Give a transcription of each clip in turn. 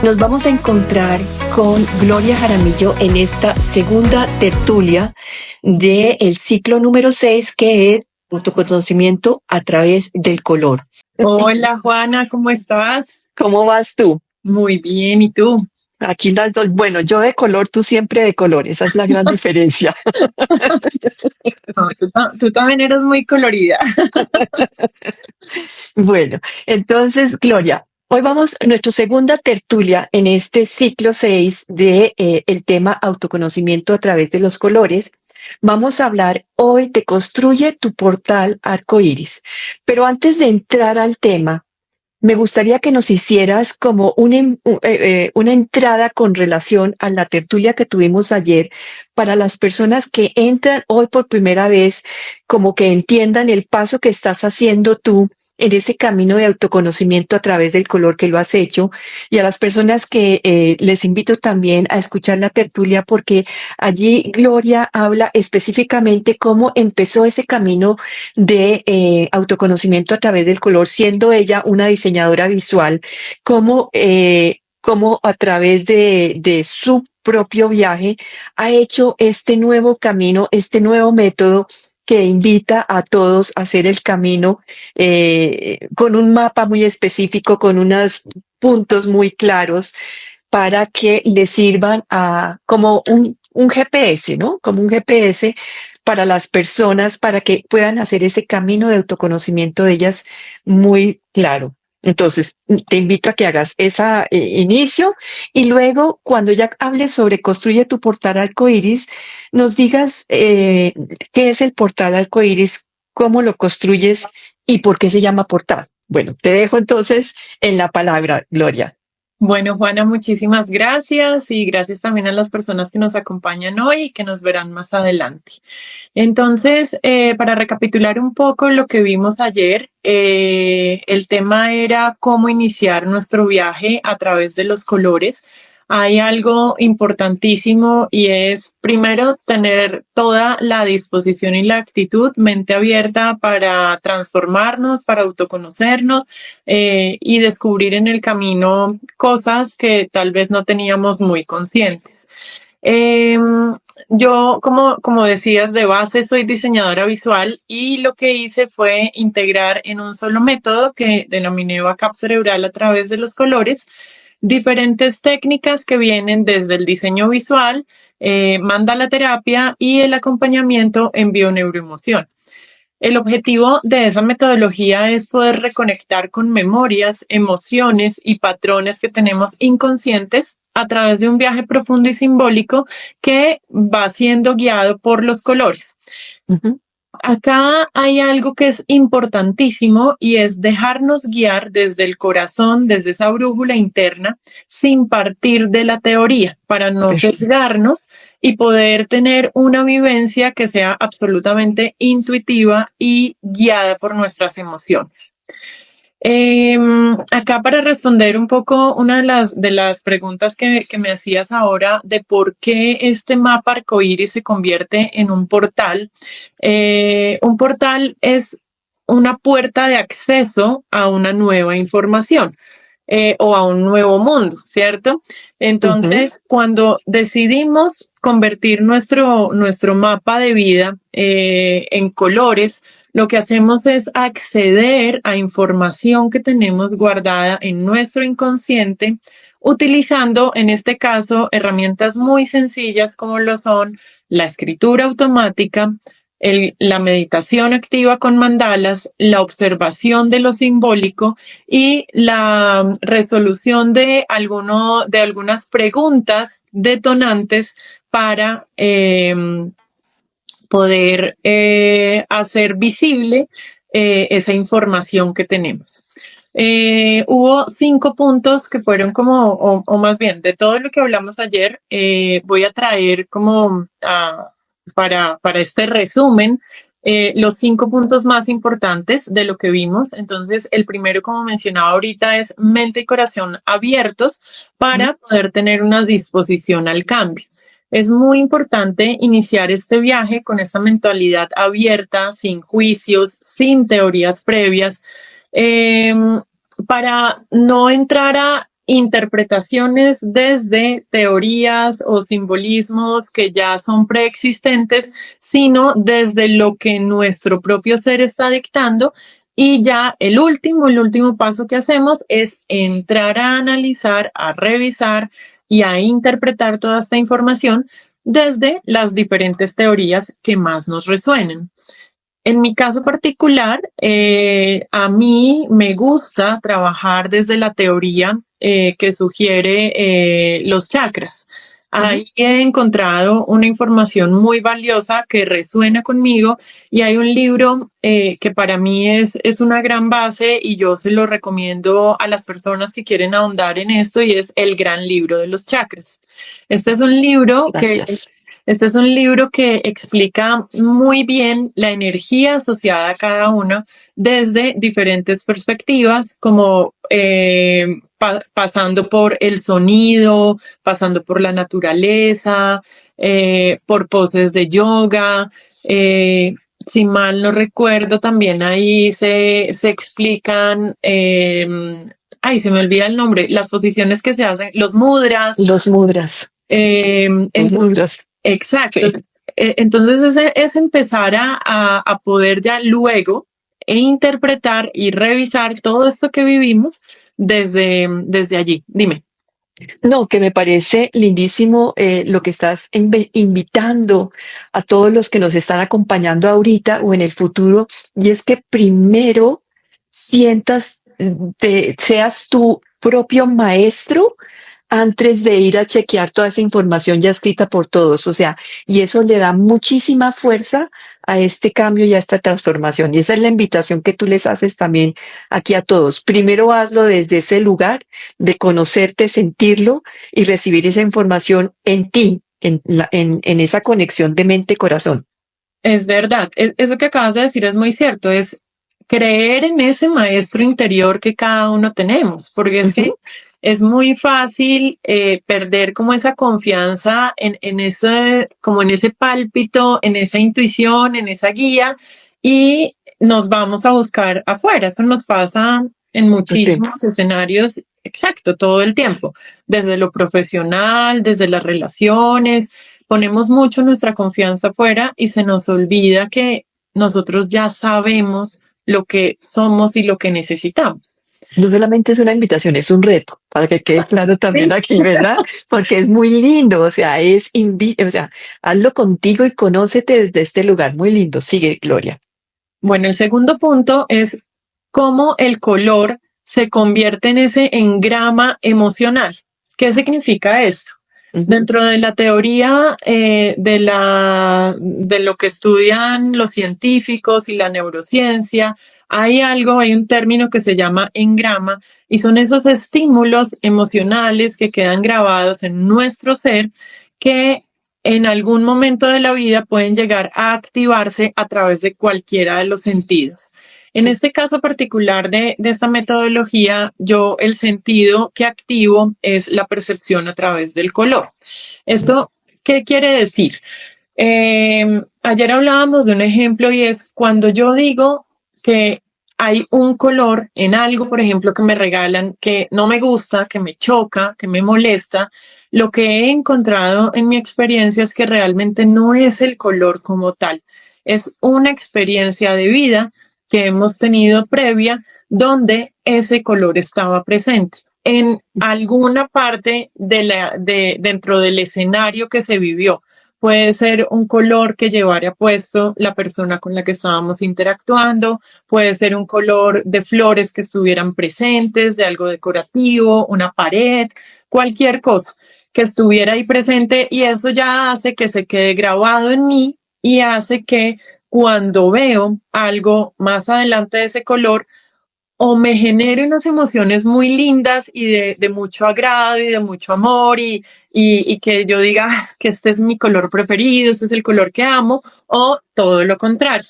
Nos vamos a encontrar con Gloria Jaramillo en esta segunda tertulia del ciclo número 6, que es autoconocimiento a través del color. Hola Juana, ¿cómo estás? ¿Cómo vas tú? Muy bien, ¿y tú? Aquí las dos. Bueno, yo de color, tú siempre de color. Esa es la gran diferencia. No, tú también eres muy colorida. Bueno, entonces, Gloria, hoy vamos a nuestra segunda tertulia en este ciclo 6 de el tema autoconocimiento a través de los colores. Vamos a hablar hoy de Construye tu portal arcoíris. Pero antes de entrar al tema, me gustaría que nos hicieras como una entrada con relación a la tertulia que tuvimos ayer para las personas que entran hoy por primera vez, como que entiendan el paso que estás haciendo tú en ese camino de autoconocimiento a través del color que lo has hecho, y a las personas que les invito también a escuchar la tertulia, porque allí Gloria habla específicamente cómo empezó ese camino de autoconocimiento a través del color, siendo ella una diseñadora visual, cómo a través de su propio viaje ha hecho este nuevo camino, este nuevo método que invita a todos a hacer el camino con un mapa muy específico, con unos puntos muy claros para que les sirvan como un GPS, ¿no? Como un GPS para las personas, para que puedan hacer ese camino de autoconocimiento de ellas muy claro. Entonces, te invito a que hagas ese inicio y luego, cuando ya hables sobre Construye tu portal arcoíris, nos digas qué es el portal arcoíris, cómo lo construyes y por qué se llama portal. Bueno, te dejo entonces en la palabra, Gloria. Bueno, Juana, muchísimas gracias y gracias también a las personas que nos acompañan hoy y que nos verán más adelante. Entonces, para recapitular un poco lo que vimos ayer, el tema era cómo iniciar nuestro viaje a través de los colores. Hay algo importantísimo y es, primero, tener toda la disposición y la actitud, mente abierta para transformarnos, para autoconocernos y descubrir en el camino cosas que tal vez no teníamos muy conscientes. Eh, yo, como decías, de base soy diseñadora visual y lo que hice fue integrar en un solo método que denominé backup cerebral a través de los colores diferentes técnicas que vienen desde el diseño visual, mandala terapia y el acompañamiento en bioneuroemoción. El objetivo de esa metodología es poder reconectar con memorias, emociones y patrones que tenemos inconscientes a través de un viaje profundo y simbólico que va siendo guiado por los colores. Uh-huh. Acá hay algo que es importantísimo y es dejarnos guiar desde el corazón, desde esa brújula interna, sin partir de la teoría, para no sesgarnos y poder tener una vivencia que sea absolutamente intuitiva y guiada por nuestras emociones. Acá para responder un poco una de las preguntas que me hacías ahora de por qué este mapa arcoíris se convierte en un portal es una puerta de acceso a una nueva información. O a un nuevo mundo, ¿cierto? Entonces, cuando decidimos convertir nuestro mapa de vida en colores, lo que hacemos es acceder a información que tenemos guardada en nuestro inconsciente, utilizando, en este caso, herramientas muy sencillas como lo son la escritura automática, la meditación activa con mandalas, la observación de lo simbólico y la resolución de algunas preguntas detonantes para poder hacer visible esa información que tenemos. Hubo 5 puntos que fueron o más bien, de todo lo que hablamos ayer, voy a traer para este resumen los 5 puntos más importantes de lo que vimos. Entonces, el primero, como mencionaba ahorita, es mente y corazón abiertos para poder tener una disposición al cambio. Es muy importante iniciar este viaje con esa mentalidad abierta, sin juicios, sin teorías previas, para no entrar interpretaciones desde teorías o simbolismos que ya son preexistentes, sino desde lo que nuestro propio ser está dictando. Y ya el último paso que hacemos es entrar a analizar, a revisar y a interpretar toda esta información desde las diferentes teorías que más nos resuenen. En mi caso particular, a mí me gusta trabajar desde la teoría que sugiere los chakras. Ahí he encontrado una información muy valiosa que resuena conmigo y hay un libro que para mí es una gran base y yo se lo recomiendo a las personas que quieren ahondar en esto y es El Gran Libro de los Chakras. Este es un libro que Gracias. este es un libro que explica muy bien la energía asociada a cada uno desde diferentes perspectivas, como pasando por el sonido, pasando por la naturaleza, por poses de yoga. Si mal no recuerdo, también ahí se explican, ay, se me olvida el nombre, las posiciones que se hacen, los mudras. Los mudras. Los mudras. Exacto. Sí. Entonces es empezar a poder ya luego interpretar y revisar todo esto que vivimos desde allí. Dime. No, que me parece lindísimo lo que estás invitando a todos los que nos están acompañando ahorita o en el futuro, y es que primero sientas, seas tu propio maestro antes de ir a chequear toda esa información ya escrita por todos. O sea, y eso le da muchísima fuerza a este cambio y a esta transformación. Y esa es la invitación que tú les haces también aquí a todos. Primero hazlo desde ese lugar de conocerte, sentirlo y recibir esa información en ti, en esa conexión de mente-corazón. Es verdad. Eso que acabas de decir es muy cierto. Es creer en ese maestro interior que cada uno tenemos, porque es que es muy fácil perder como esa confianza en ese, como en ese pálpito, en esa intuición, en esa guía, y nos vamos a buscar afuera. Eso nos pasa en Siempre. muchísimos escenarios, exacto, todo el tiempo, desde lo profesional, desde las relaciones. Ponemos mucho nuestra confianza afuera y se nos olvida que nosotros ya sabemos lo que somos y lo que necesitamos. No solamente es una invitación, es un reto, para que quede claro también aquí, ¿verdad? Porque es muy lindo, o sea, o sea, hazlo contigo y conócete desde este lugar, muy lindo. Sigue, Gloria. Bueno, el segundo punto es cómo el color se convierte en ese engrama emocional. ¿Qué significa esto? Dentro de la teoría de lo que estudian los científicos y la neurociencia, hay un término que se llama engrama y son esos estímulos emocionales que quedan grabados en nuestro ser que en algún momento de la vida pueden llegar a activarse a través de cualquiera de los sentidos. En este caso particular de esta metodología, yo el sentido que activo es la percepción a través del color. ¿Esto qué quiere decir? Ayer hablábamos de un ejemplo y es cuando yo digo que hay un color en algo, por ejemplo, que me regalan que no me gusta, que me choca, que me molesta, lo que he encontrado en mi experiencia es que realmente no es el color como tal, es una experiencia de vida que hemos tenido previa donde ese color estaba presente en alguna parte dentro del escenario que se vivió. Puede ser un color que llevara puesto la persona con la que estábamos interactuando, puede ser un color de flores que estuvieran presentes, de algo decorativo, una pared, cualquier cosa que estuviera ahí presente y eso ya hace que se quede grabado en mí y hace que cuando veo algo más adelante de ese color, o me genere unas emociones muy lindas y de mucho agrado y de mucho amor y que yo diga que este es mi color preferido, este es el color que amo, o todo lo contrario.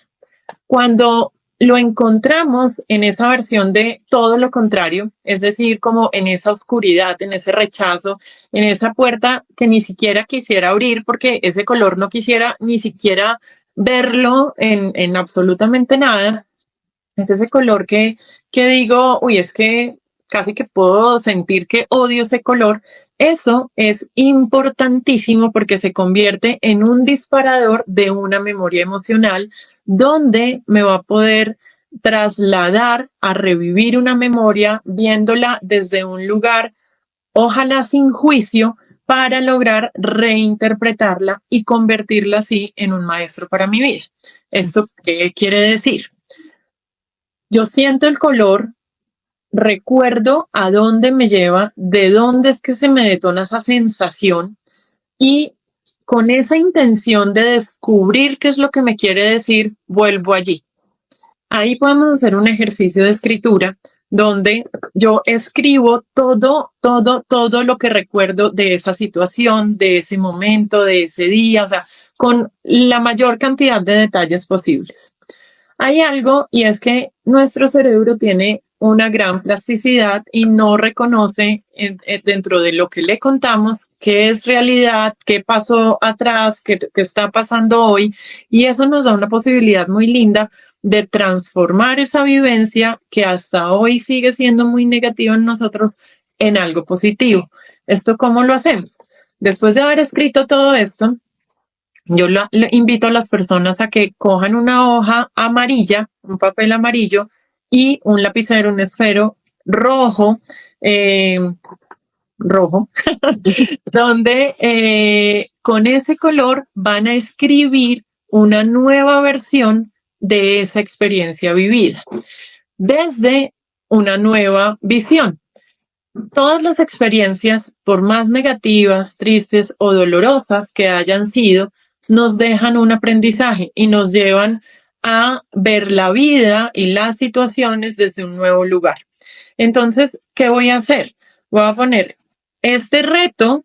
Cuando lo encontramos en esa versión de todo lo contrario, es decir, como en esa oscuridad, en ese rechazo, en esa puerta que ni siquiera quisiera abrir porque ese color no quisiera ni siquiera verlo en absolutamente nada, es ese color que digo, uy, es que casi que puedo sentir que odio ese color, eso es importantísimo porque se convierte en un disparador de una memoria emocional donde me va a poder trasladar a revivir una memoria viéndola desde un lugar, ojalá sin juicio, para lograr reinterpretarla y convertirla así en un maestro para mi vida. ¿Esto qué quiere decir? Yo siento el color, recuerdo a dónde me lleva, de dónde es que se me detona esa sensación y con esa intención de descubrir qué es lo que me quiere decir, vuelvo allí. Ahí podemos hacer un ejercicio de escritura donde yo escribo todo lo que recuerdo de esa situación, de ese momento, de ese día, o sea, con la mayor cantidad de detalles posibles. Hay algo y es que nuestro cerebro tiene una gran plasticidad y no reconoce dentro de lo que le contamos qué es realidad, qué pasó atrás, qué está pasando hoy. Y eso nos da una posibilidad muy linda de transformar esa vivencia que hasta hoy sigue siendo muy negativa en nosotros en algo positivo. ¿Esto cómo lo hacemos? Después de haber escrito todo esto, yo le invito a las personas a que cojan una hoja amarilla, un papel amarillo y un lapicero, un esfero rojo, eh, rojo, donde con ese color van a escribir una nueva versión de esa experiencia vivida desde una nueva visión. Todas las experiencias, por más negativas, tristes o dolorosas que hayan sido, nos dejan un aprendizaje y nos llevan a ver la vida y las situaciones desde un nuevo lugar. Entonces, ¿qué voy a hacer? Voy a poner este reto.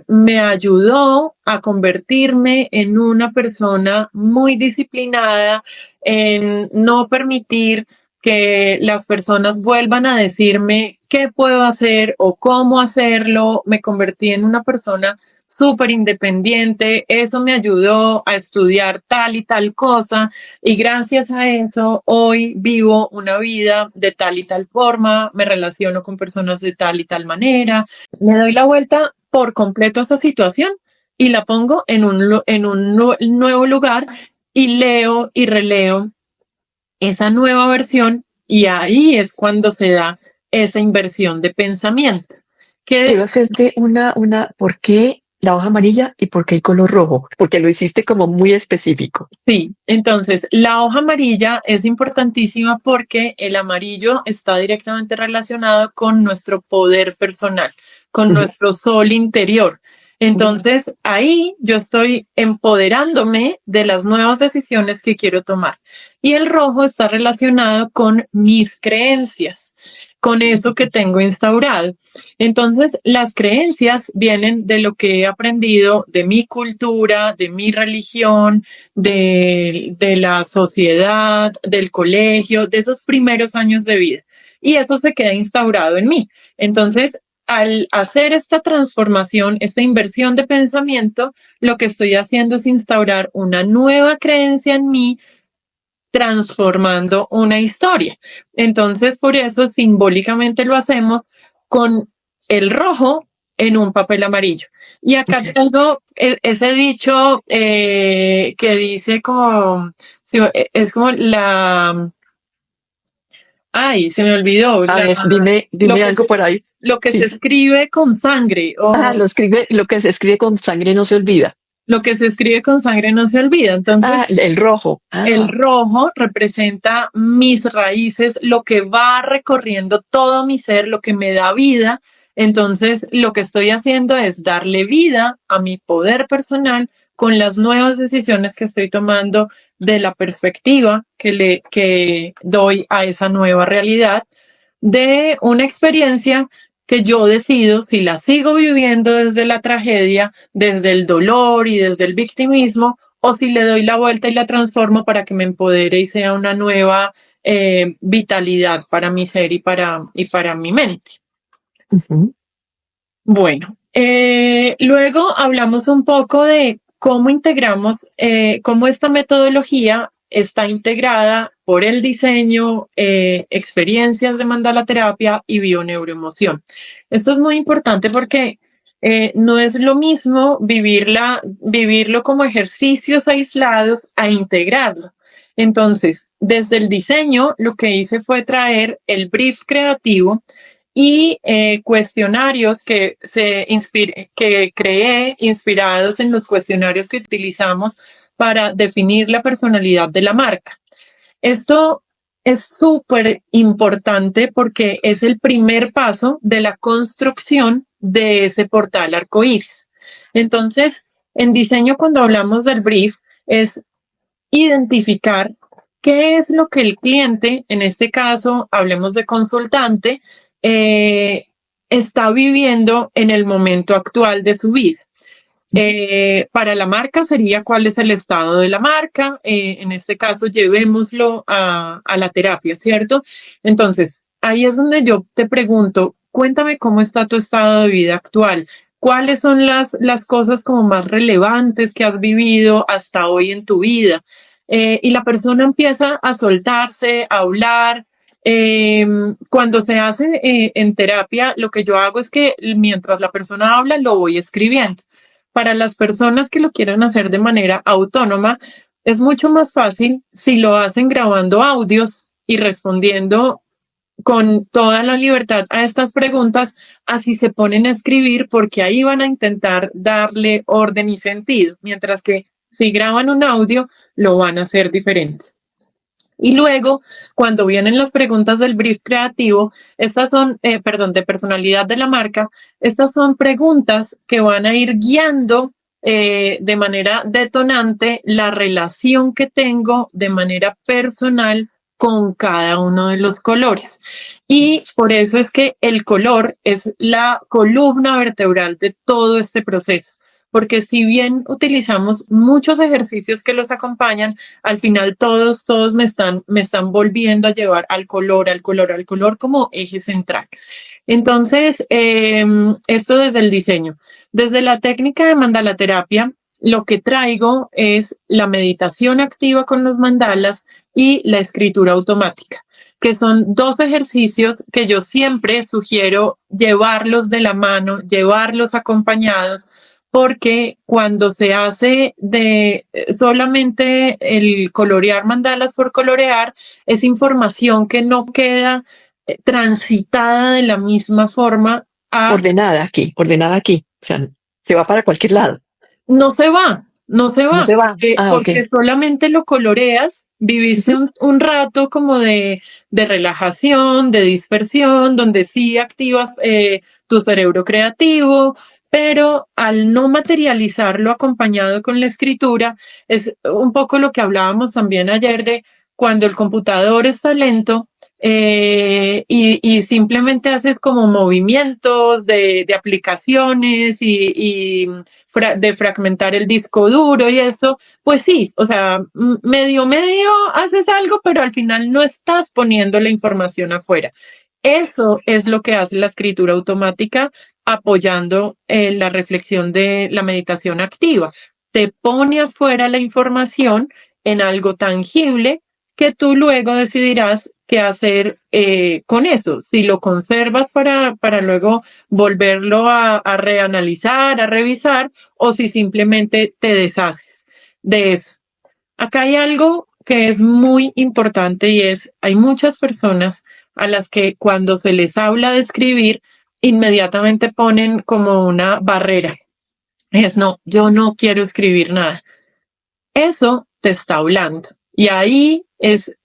Me ayudó a convertirme en una persona muy disciplinada, en no permitir que las personas vuelvan a decirme qué puedo hacer o cómo hacerlo. Me convertí en una persona súper independiente. Eso me ayudó a estudiar tal y tal cosa. Y gracias a eso, hoy vivo una vida de tal y tal forma, me relaciono con personas de tal y tal manera. Le doy la vuelta por completo a esa situación y la pongo en un nuevo lugar y leo y releo esa nueva versión y ahí es cuando se da esa inversión de pensamiento. Quiero Que hacerte ¿por qué la hoja amarilla y por qué el color rojo? Porque lo hiciste como muy específico. sí, entonces la hoja amarilla es importantísima porque el amarillo está directamente relacionado con nuestro poder personal, con nuestro sol interior. Entonces ahí yo estoy empoderándome de las nuevas decisiones que quiero tomar. Y el rojo está relacionado con mis creencias, con eso que tengo instaurado. Entonces, las creencias vienen de lo que he aprendido de mi cultura, de mi religión, de la sociedad, del colegio, de esos primeros años de vida. Y eso se queda instaurado en mí. Entonces, al hacer esta transformación, esta inversión de pensamiento, lo que estoy haciendo es instaurar una nueva creencia en mí, transformando una historia. Entonces, por eso simbólicamente lo hacemos con el rojo en un papel amarillo. Y acá tengo ese dicho que dice como, es como la, ay, se me olvidó, A ver, lo dime que algo por ahí. lo que se Sí. escribe con sangre o Lo que se escribe con sangre no se olvida. lo que se escribe con sangre no se olvida. Entonces, El rojo. el rojo representa mis raíces, lo que va recorriendo todo mi ser, lo que me da vida. Entonces, lo que estoy haciendo es darle vida a mi poder personal con las nuevas decisiones que estoy tomando de la perspectiva que doy a esa nueva realidad de una experiencia que yo decido si la sigo viviendo desde la tragedia, desde el dolor y desde el victimismo, o si le doy la vuelta y la transformo para que me empodere y sea una nueva vitalidad para mi ser y para mi mente. Ujú. Bueno, luego hablamos un poco de cómo integramos, cómo esta metodología está integrada por el diseño, experiencias de mandala terapia y bioneuroemoción. Esto es muy importante porque no es lo mismo vivirlo como ejercicios aislados a integrarlo. Entonces, desde el diseño, lo que hice fue traer el brief creativo y cuestionarios que creé inspirados en los cuestionarios que utilizamos para definir la personalidad de la marca. Esto es súper importante porque es el primer paso de la construcción de ese portal arcoíris. Entonces, en diseño, cuando hablamos del brief, es identificar qué es lo que el cliente, en este caso, hablemos de consultante, está viviendo en el momento actual de su vida. Para la marca sería cuál es el estado de la marca. En este caso, llevémoslo a la terapia, ¿cierto? Entonces, ahí es donde yo te pregunto, cuéntame cómo está tu estado de vida actual. ¿Cuáles son las cosas como más relevantes que has vivido hasta hoy en tu vida? Y la persona empieza a soltarse, a hablar. Cuando se hace en terapia, lo que yo hago es que mientras la persona habla, lo voy escribiendo. Para las personas que lo quieran hacer de manera autónoma, es mucho más fácil si lo hacen grabando audios y respondiendo con toda la libertad a estas preguntas, así se ponen a escribir porque ahí van a intentar darle orden y sentido, mientras que si graban un audio, lo van a hacer diferente. Y luego, cuando vienen las preguntas del brief creativo, estas son, de personalidad de la marca, estas son preguntas que van a ir guiando de manera detonante la relación que tengo de manera personal con cada uno de los colores. Y por eso es que el color es la columna vertebral de todo este proceso. Porque si bien utilizamos muchos ejercicios que los acompañan, al final todos me están volviendo a llevar al color como eje central. Entonces, esto desde el diseño. Desde la técnica de mandala terapia, lo que traigo es la meditación activa con los mandalas y la escritura automática, que son dos ejercicios que yo siempre sugiero llevarlos de la mano, llevarlos acompañados, porque cuando se hace de solamente el colorear mandalas por colorear, es información que no queda transitada de la misma forma ordenada aquí. O sea, se va para cualquier lado. No se va. No se va. Porque solamente lo coloreas, viviste un rato como de relajación, de dispersión, donde sí activas tu cerebro creativo, pero al no materializarlo acompañado con la escritura, es un poco lo que hablábamos también ayer de cuando el computador está lento, y simplemente haces como movimientos de aplicaciones y de fragmentar el disco duro y eso, pues sí, o sea, medio haces algo, pero al final no estás poniendo la información afuera. Eso es lo que hace la escritura automática apoyando la reflexión de la meditación activa. Te pone afuera la información en algo tangible que tú luego decidirás qué hacer con eso. Si lo conservas para luego volverlo a reanalizar, a revisar, o si simplemente te deshaces de eso. Acá hay algo que es muy importante y es, hay muchas personas a las que cuando se les habla de escribir, inmediatamente ponen como una barrera. Es no, yo no quiero escribir nada. Eso te está hablando. Y ahí es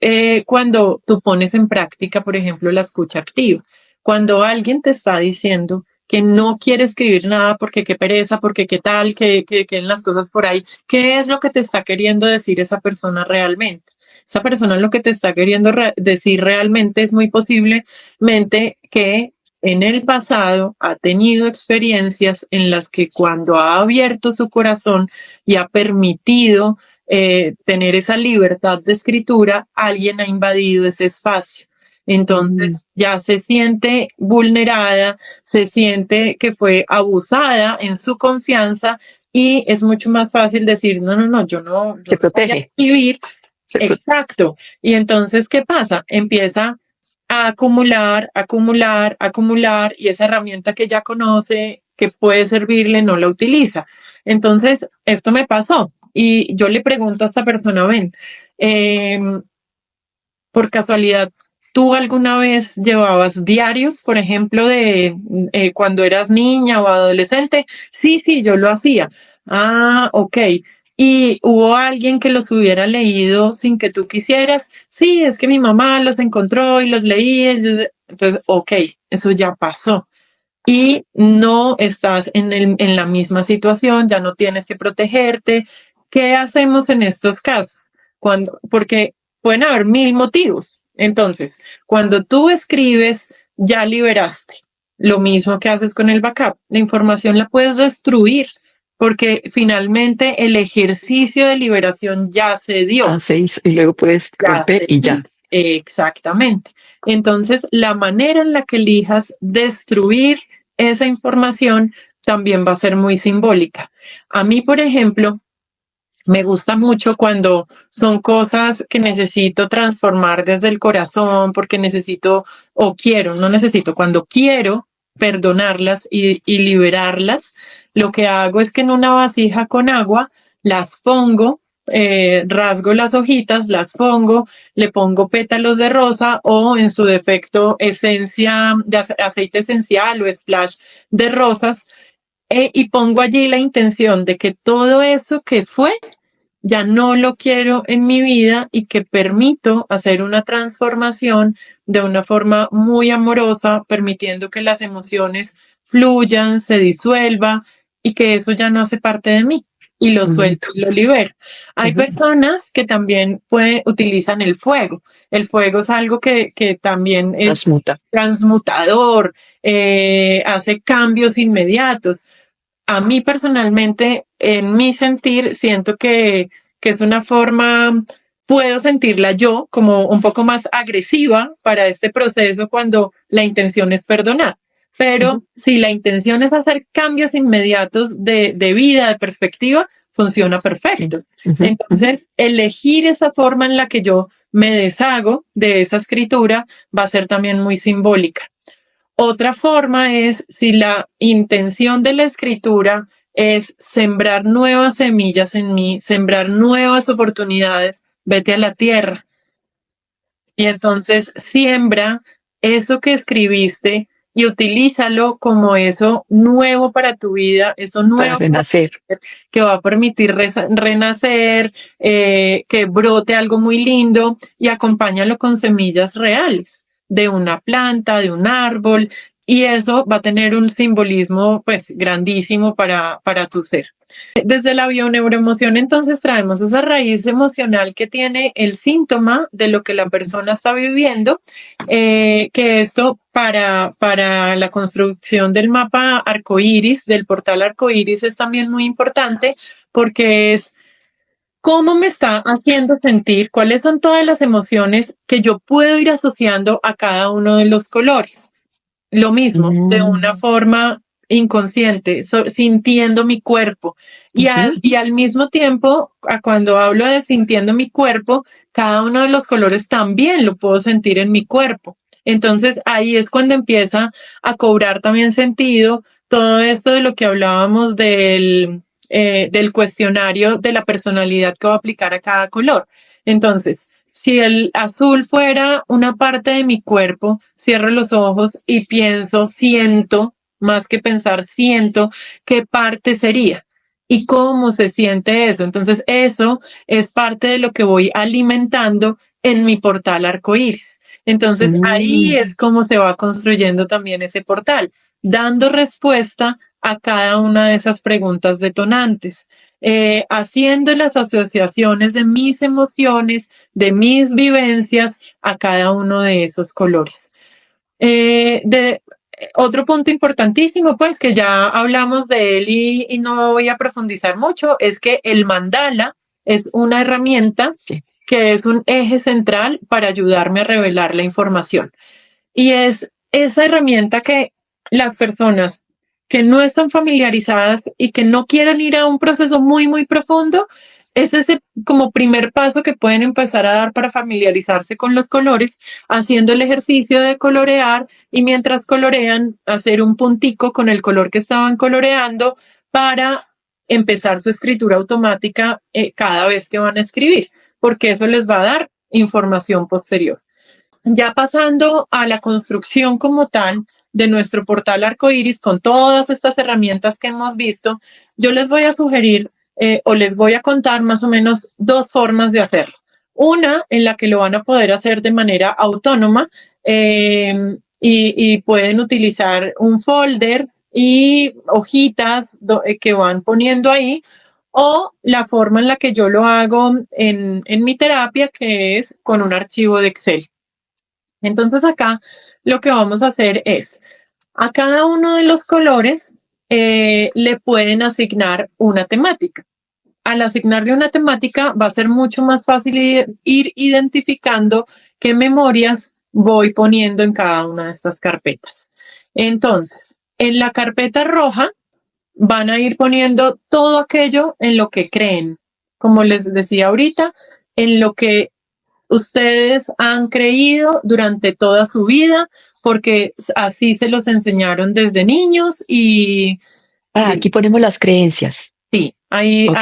cuando tú pones en práctica, por ejemplo, la escucha activa. Cuando alguien te está diciendo que no quiere escribir nada porque qué pereza, porque qué tal, que las cosas por ahí, ¿qué es lo que te está queriendo decir esa persona realmente? Esa persona lo que te está queriendo decir realmente es muy posiblemente que en el pasado ha tenido experiencias en las que cuando ha abierto su corazón y ha permitido tener esa libertad de escritura, alguien ha invadido ese espacio. Entonces ya se siente vulnerada, se siente que fue abusada en su confianza y es mucho más fácil decir, no, yo no se protege. Voy a escribir Exacto. Y entonces, ¿qué pasa? Empieza a acumular, acumular, acumular, y esa herramienta que ya conoce, que puede servirle, no la utiliza. Entonces, esto me pasó y yo le pregunto a esta persona, ven, eh, por casualidad, ¿tú alguna vez llevabas diarios, por ejemplo, de cuando eras niña o adolescente? Sí, sí, yo lo hacía. Ah, ok. ¿Y hubo alguien que los hubiera leído sin que tú quisieras? Sí, es que mi mamá los encontró y los leí. Entonces, ok, eso ya pasó. Y no estás en la misma situación, ya no tienes que protegerte. ¿Qué hacemos en estos casos? Porque pueden haber mil motivos. Entonces, cuando tú escribes, ya liberaste. Lo mismo que haces con el backup. La información la puedes destruir porque finalmente el ejercicio de liberación ya se dio. Se hizo y luego puedes Ya romper se y hizo. ya. Exactamente. Entonces, la manera en la que elijas destruir esa información también va a ser muy simbólica. A mí, por ejemplo, me gusta mucho cuando son cosas que necesito transformar desde el corazón, porque necesito o quiero, no necesito, cuando quiero perdonarlas y liberarlas, lo que hago es que en una vasija con agua las pongo, rasgo las hojitas, las pongo, le pongo pétalos de rosa o en su defecto esencia de aceite esencial o splash de rosas, y pongo allí la intención de que todo eso que fue ya no lo quiero en mi vida y que permito hacer una transformación de una forma muy amorosa, permitiendo que las emociones fluyan, se disuelva y que eso ya no hace parte de mí y lo suelto y lo libero. Hay personas que también utilizan el fuego. El fuego es algo que también es Transmuta. transmutador, hace cambios inmediatos. A mí personalmente, en mi sentir, siento que es una forma, puedo sentirla yo como un poco más agresiva para este proceso cuando la intención es perdonar. Pero si la intención es hacer cambios inmediatos de vida, de perspectiva, funciona perfecto. Entonces, elegir esa forma en la que yo me deshago de esa escritura va a ser también muy simbólica. Otra forma es si la intención de la escritura es sembrar nuevas semillas en mí, sembrar nuevas oportunidades, vete a la tierra. Y entonces siembra eso que escribiste y utilízalo como eso nuevo para tu vida, eso Para nuevo renacer. que va a permitir renacer, que brote algo muy lindo, y acompáñalo con semillas reales de una planta, de un árbol, y eso va a tener un simbolismo pues grandísimo para tu ser. Desde la bioneuroemoción, entonces traemos esa raíz emocional que tiene el síntoma de lo que la persona está viviendo, que esto para la construcción del mapa arcoíris, del portal arcoíris, es también muy importante porque es cómo me está haciendo sentir, cuáles son todas las emociones que yo puedo ir asociando a cada uno de los colores. Lo mismo, de una forma inconsciente, sintiendo mi cuerpo. Y al mismo tiempo, cuando hablo de sintiendo mi cuerpo, cada uno de los colores también lo puedo sentir en mi cuerpo. Entonces ahí es cuando empieza a cobrar también sentido todo esto de lo que hablábamos del cuestionario de la personalidad que va a aplicar a cada color. Entonces, si el azul fuera una parte de mi cuerpo, cierro los ojos y pienso, siento, más que pensar, siento qué parte sería y cómo se siente eso. Entonces, eso es parte de lo que voy alimentando en mi portal arcoíris. Entonces, ahí es como se va construyendo también ese portal, dando respuesta a cada una de esas preguntas detonantes, haciendo las asociaciones de mis emociones, de mis vivencias a cada uno de esos colores. Otro punto importantísimo, pues que ya hablamos de él y no voy a profundizar mucho, es que el mandala es una herramienta que es un eje central para ayudarme a revelar la información. Y es esa herramienta que las personas que no están familiarizadas y que no quieren ir a un proceso muy, muy profundo, es ese como primer paso que pueden empezar a dar para familiarizarse con los colores, haciendo el ejercicio de colorear y mientras colorean, hacer un puntico con el color que estaban coloreando para empezar su escritura automática cada vez que van a escribir, porque eso les va a dar información posterior. Ya pasando a la construcción como tal de nuestro portal arcoíris con todas estas herramientas que hemos visto, yo les voy a sugerir o les voy a contar más o menos dos formas de hacerlo. Una en la que lo van a poder hacer de manera autónoma y pueden utilizar un folder y hojitas que van poniendo ahí, o la forma en la que yo lo hago en mi terapia, que es con un archivo de Excel. Entonces acá lo que vamos a hacer es, a cada uno de los colores le pueden asignar una temática. Al asignarle una temática va a ser mucho más fácil ir identificando qué memorias voy poniendo en cada una de estas carpetas. Entonces, en la carpeta roja van a ir poniendo todo aquello en lo que creen, como les decía ahorita, en lo que ustedes han creído durante toda su vida, porque así se los enseñaron desde niños y Aquí ponemos las creencias. sí, Ok.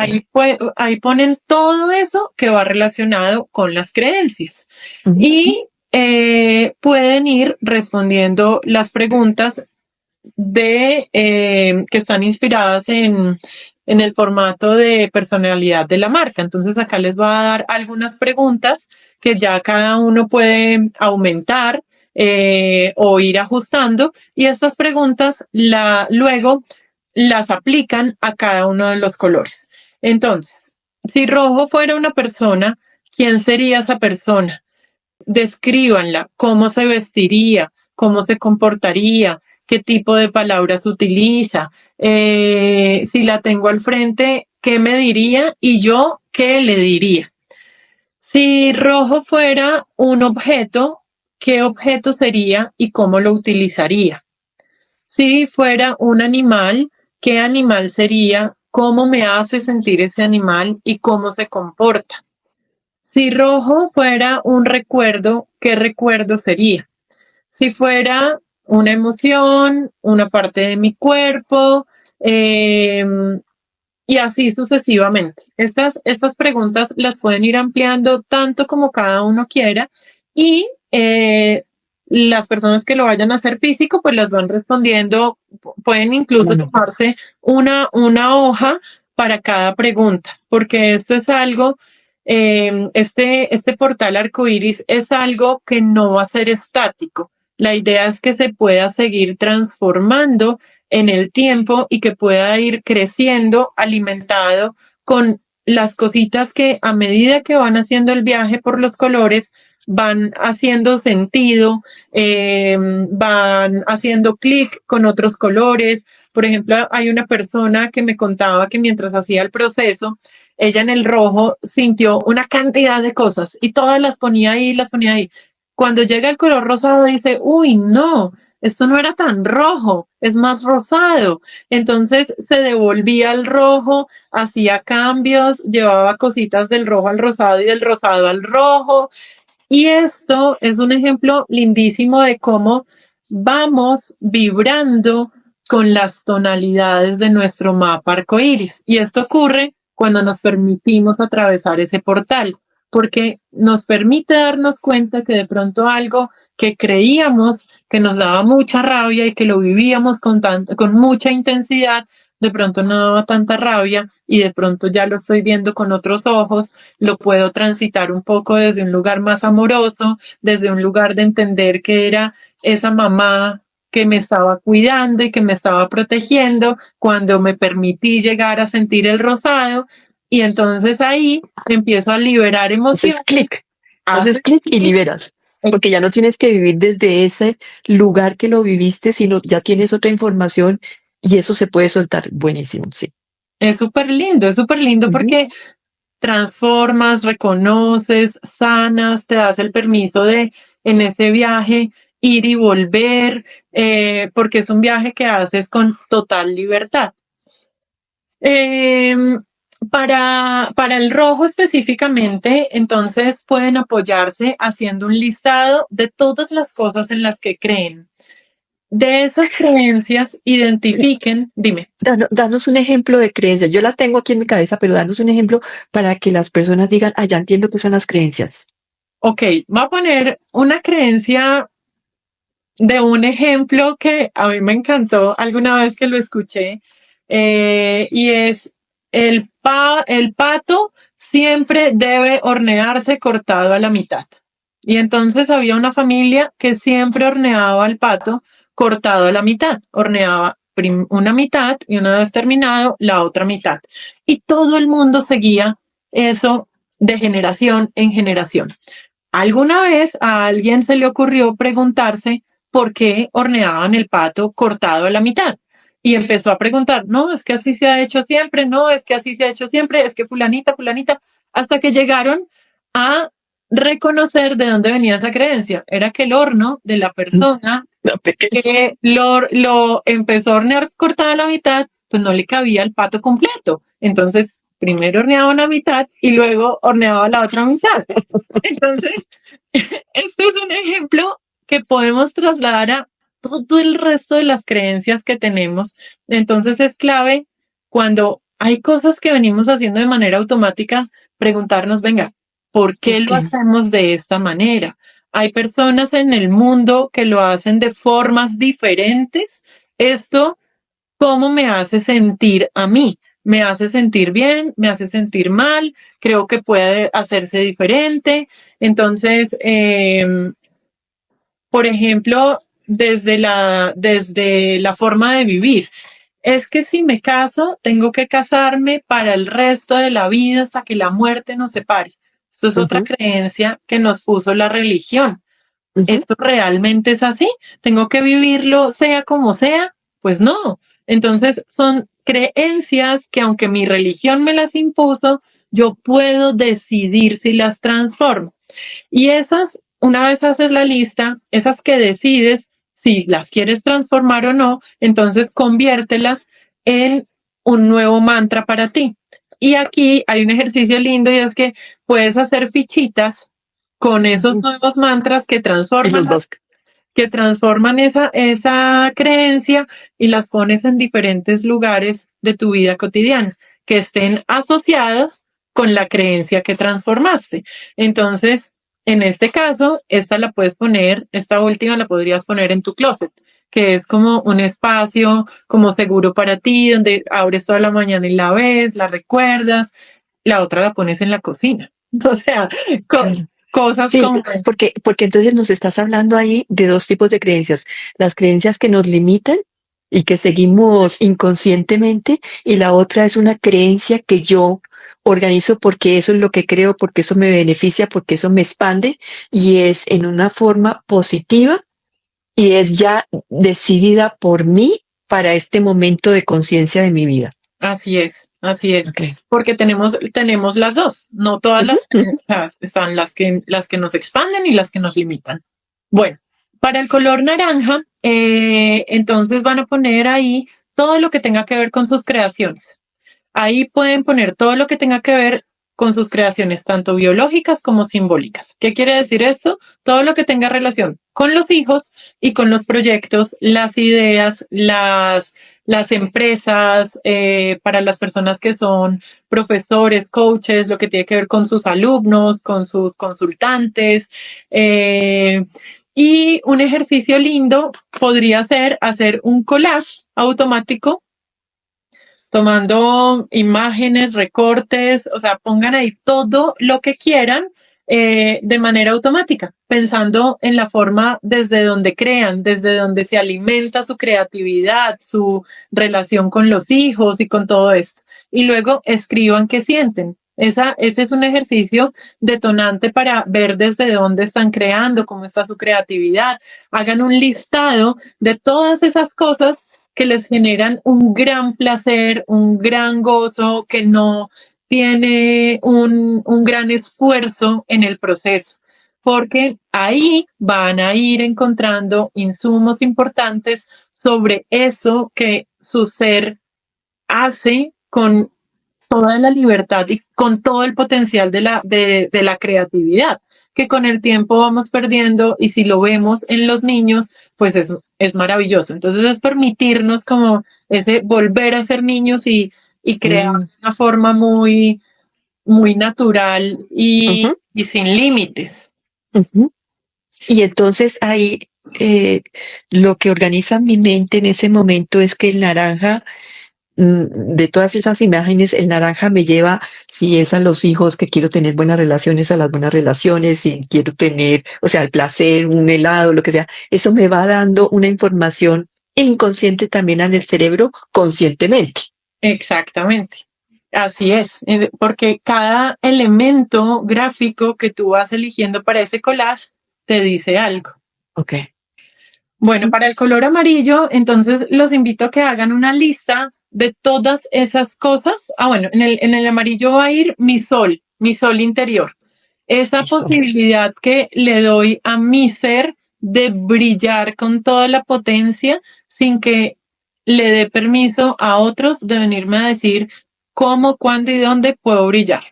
ahí ponen todo eso que va relacionado con las creencias. Ujú. Y pueden ir respondiendo las preguntas que están inspiradas en el formato de personalidad de la marca. Entonces acá les voy a dar algunas preguntas que ya cada uno puede aumentar o ir ajustando y estas preguntas luego las aplican a cada uno de los colores. Entonces, si rojo fuera una persona, ¿quién sería esa persona? Descríbanla, cómo se vestiría, cómo se comportaría, qué tipo de palabras utiliza. Si la tengo al frente, ¿qué me diría? Y yo, ¿qué le diría? Si rojo fuera un objeto, ¿qué objeto sería y cómo lo utilizaría? Si fuera un animal, ¿qué animal sería? ¿Cómo me hace sentir ese animal y cómo se comporta? Si rojo fuera un recuerdo, ¿qué recuerdo sería? Si fuera una emoción, una parte de mi cuerpo, eh, y así sucesivamente. Estas preguntas las pueden ir ampliando tanto como cada uno quiera y las personas que lo vayan a hacer físico pues las van respondiendo, pueden incluso Bueno, tomarse una hoja para cada pregunta, porque esto es algo, este portal arcoíris es algo que no va a ser estático. La idea es que se pueda seguir transformando en el tiempo y que pueda ir creciendo alimentado con las cositas que a medida que van haciendo el viaje por los colores van haciendo sentido, van haciendo clic con otros colores. Por ejemplo, hay una persona que me contaba que mientras hacía el proceso, ella en el rojo sintió una cantidad de cosas y todas las ponía ahí, las ponía ahí. Cuando llega el color rosado dice, uy, no, esto no era tan rojo, es más rosado. Entonces se devolvía al rojo, hacía cambios, llevaba cositas del rojo al rosado y del rosado al rojo. Y esto es un ejemplo lindísimo de cómo vamos vibrando con las tonalidades de nuestro mapa arcoíris. Y esto ocurre cuando nos permitimos atravesar ese portal, porque nos permite darnos cuenta que de pronto algo que creíamos que nos daba mucha rabia y que lo vivíamos con mucha intensidad, de pronto no daba tanta rabia y de pronto ya lo estoy viendo con otros ojos, lo puedo transitar un poco desde un lugar más amoroso, desde un lugar de entender que era esa mamá que me estaba cuidando y que me estaba protegiendo cuando me permití llegar a sentir el rosado y entonces ahí empiezo a liberar haces emociones. clic, haces Haces clic y clic. liberas, porque ya no tienes que vivir desde ese lugar que lo viviste, sino ya tienes otra información y eso se puede soltar. Buenísimo, sí. Es súper lindo Ujú. porque transformas, reconoces, sanas, te das el permiso de en ese viaje ir y volver, porque es un viaje que haces con total libertad. Eh, Para el rojo específicamente, entonces pueden apoyarse haciendo un listado de todas las cosas en las que creen. De esas creencias, identifiquen, dime. Danos un ejemplo de creencia. Yo la tengo aquí en mi cabeza, pero danos un ejemplo para que las personas digan, ah, ya entiendo qué son las creencias. Ok, voy a poner una creencia de un ejemplo que a mí me encantó alguna vez que lo escuché, y es el pato siempre debe hornearse cortado a la mitad. Y entonces había una familia que siempre horneaba al pato cortado a la mitad, horneaba una mitad y una vez terminado la otra mitad. Y todo el mundo seguía eso de generación en generación. ¿Alguna vez a alguien se le ocurrió preguntarse por qué horneaban el pato cortado a la mitad? Y empezó a preguntar, no, es que así se ha hecho siempre, no, es que así se ha hecho siempre, es que fulanita, fulanita, hasta que llegaron a reconocer de dónde venía esa creencia. Era que el horno de la persona que lo empezó a hornear cortado a la mitad, pues no le cabía el pato completo. Entonces, primero horneaba una mitad y luego horneaba la otra mitad. Entonces, este es un ejemplo que podemos trasladar a todo el resto de las creencias que tenemos. Entonces es clave cuando hay cosas que venimos haciendo de manera automática, preguntarnos, venga, ¿por qué lo Ok. hacemos de esta manera? Hay personas en el mundo que lo hacen de formas diferentes. Esto, ¿cómo me hace sentir a mí? ¿Me hace sentir bien? ¿Me hace sentir mal? Creo que puede hacerse diferente. Entonces, por ejemplo, desde la forma de vivir. Es que si me caso, tengo que casarme para el resto de la vida hasta que la muerte nos separe. Esto es otra Ujú, creencia que nos puso la religión. ujú. ¿Esto realmente es así? ¿Tengo que vivirlo sea como sea? Pues no. Entonces son creencias que aunque mi religión me las impuso, yo puedo decidir si las transformo. Y esas, una vez haces la lista, esas que decides si las quieres transformar o no, entonces conviértelas en un nuevo mantra para ti. Y aquí hay un ejercicio lindo y es que puedes hacer fichitas con esos Ujú. nuevos mantras Y los dos. que transforman esa creencia y las pones en diferentes lugares de tu vida cotidiana, que estén asociados con la creencia que transformaste. Entonces, en este caso, esta la puedes poner, esta última la podrías poner en tu closet, que es como un espacio como seguro para ti, donde abres toda la mañana y la ves, la recuerdas, la otra la pones en la cocina. O sea, Claro. cosas Sí, como... porque entonces nos estás hablando ahí de dos tipos de creencias. Las creencias que nos limitan y que seguimos inconscientemente, y la otra es una creencia que yo organizo porque eso es lo que creo, porque eso me beneficia, porque eso me expande y es en una forma positiva y es ya decidida por mí para este momento de conciencia de mi vida. Así es, Okay. porque tenemos las dos, no todas Ujú, las, ujú. o sea, están las que nos expanden y las que nos limitan. Bueno, para el color naranja, entonces van a poner ahí todo lo que tenga que ver con sus creaciones. Ahí pueden poner todo lo que tenga que ver con sus creaciones, tanto biológicas como simbólicas. ¿Qué quiere decir esto? Todo lo que tenga relación con los hijos y con los proyectos, las ideas, las empresas, para las personas que son profesores, coaches, lo que tiene que ver con sus alumnos, con sus consultantes. Y un ejercicio lindo podría ser hacer un collage automático tomando imágenes, recortes, o sea, pongan ahí todo lo que quieran, de manera automática, pensando en la forma desde donde crean, desde donde se alimenta su creatividad, su relación con los hijos y con todo esto. Y luego escriban qué sienten. Ese es un ejercicio detonante para ver desde dónde están creando, cómo está su creatividad. Hagan un listado de todas esas cosas que les generan un gran placer, un gran gozo, que no tiene un gran esfuerzo en el proceso, porque ahí van a ir encontrando insumos importantes sobre eso que su ser hace con toda la libertad y con todo el potencial de la creatividad, que con el tiempo vamos perdiendo y si lo vemos en los niños, pues es maravilloso. Entonces es permitirnos como ese volver a ser niños y crear Mm, una forma muy, muy natural ujú, y sin límites. ujú. Y entonces ahí lo que organiza mi mente en ese momento es que el naranja, de todas esas imágenes, el naranja me lleva, si es a los hijos que quiero tener buenas relaciones, a las buenas relaciones, si quiero tener, o sea, el placer, un helado, lo que sea, eso me va dando una información inconsciente también en el cerebro conscientemente. Exactamente. Así es, porque cada elemento gráfico que tú vas eligiendo para ese collage te dice algo. Ok. Bueno, para el color amarillo, entonces los invito a que hagan una lista de todas esas cosas. Ah, bueno, en el amarillo va a ir mi sol interior. Esa Eso. posibilidad que le doy a mi ser de brillar con toda la potencia sin que le dé permiso a otros de venirme a decir cómo, cuándo y dónde puedo brillar.